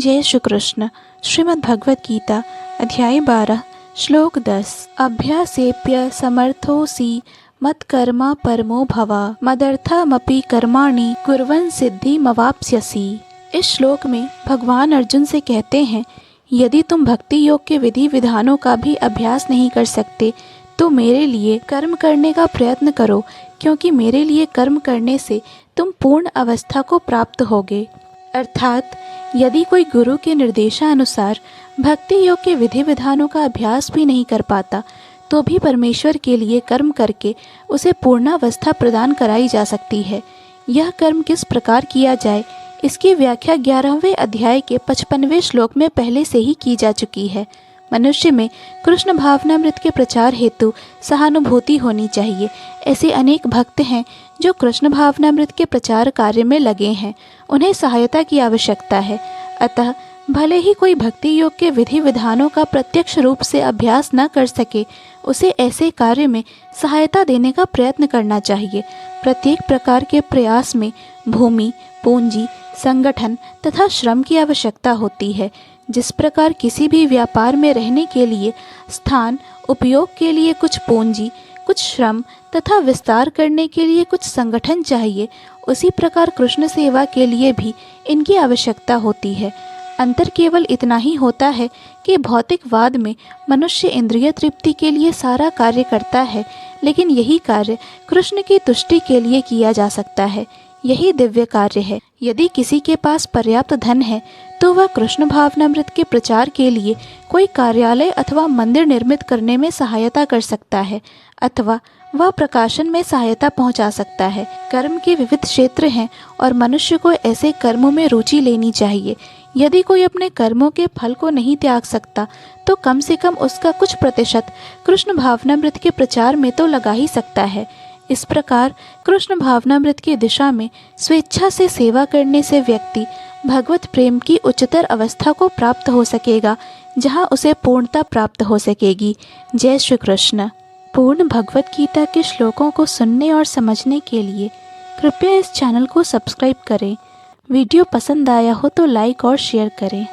जय श्री कृष्ण। श्रीमद् भगवत गीता अध्याय 12 श्लोक 10। अभ्यासेप्य समर्थोऽसि मत्कर्मा परमो भव मदर्थमपि कर्माणि कुर्वन् सिद्धिमवाप्स्यसि। इस श्लोक में भगवान अर्जुन से कहते हैं, यदि तुम भक्ति योग के विधि विधानों का भी अभ्यास नहीं कर सकते तो मेरे लिए कर्म करने का प्रयत्न करो, क्योंकि मेरे लिए कर्म करने से तुम पूर्ण अवस्था को प्राप्त होगे। अर्थात यदि कोई गुरु के निर्देशानुसार भक्ति योग के विधि विधानों का अभ्यास भी नहीं कर पाता तो भी परमेश्वर के लिए कर्म करके उसे पूर्णावस्था प्रदान कराई जा सकती है। यह कर्म किस प्रकार किया जाए, इसकी व्याख्या 11वें अध्याय के 55वें श्लोक में पहले से ही की जा चुकी है। मनुष्य में कृष्ण भावनामृत के प्रचार हेतु सहानुभूति होनी चाहिए। ऐसे अनेक भक्त हैं जो कृष्ण भावनामृत के प्रचार कार्य में लगे हैं, उन्हें सहायता की आवश्यकता है। अतः भले ही कोई भक्ति योग के विधि विधानों का प्रत्यक्ष रूप से अभ्यास न कर सके, उसे ऐसे कार्य में सहायता देने का प्रयत्न करना चाहिए। प्रत्येक प्रकार के प्रयास में भूमि, पूंजी, संगठन तथा श्रम की आवश्यकता होती है। जिस प्रकार किसी भी व्यापार में रहने के लिए स्थान, उपयोग के लिए कुछ पूंजी, कुछ श्रम तथा विस्तार करने के लिए कुछ संगठन चाहिए, उसी प्रकार कृष्ण सेवा के लिए भी इनकी आवश्यकता होती है। अंतर केवल इतना ही होता है कि भौतिकवाद में मनुष्य इंद्रिय तृप्ति के लिए सारा कार्य करता है, लेकिन यही कार्य कृष्ण की तुष्टि के लिए किया जा सकता है। यही दिव्य कार्य है। यदि किसी के पास पर्याप्त धन है तो वह कृष्ण भावनामृत के प्रचार के लिए कोई कार्यालय अथवा मंदिर निर्मित करने में सहायता कर सकता है, अथवा वह प्रकाशन में सहायता पहुंचा सकता है। कर्म के विविध क्षेत्र हैं और मनुष्य को ऐसे कर्मों में रुचि लेनी चाहिए। यदि कोई अपने कर्मों के फल को नहीं त्याग सकता तो कम से कम उसका कुछ प्रतिशत कृष्ण भावनामृत के प्रचार में तो लगा ही सकता है। इस प्रकार कृष्ण भावनामृत की दिशा में स्वेच्छा से सेवा करने से व्यक्ति भगवत प्रेम की उच्चतर अवस्था को प्राप्त हो सकेगा, जहां उसे पूर्णता प्राप्त हो सकेगी। जय श्री कृष्ण। पूर्ण भगवत गीता के श्लोकों को सुनने और समझने के लिए कृपया इस चैनल को सब्सक्राइब करें। वीडियो पसंद आया हो तो लाइक और शेयर करें।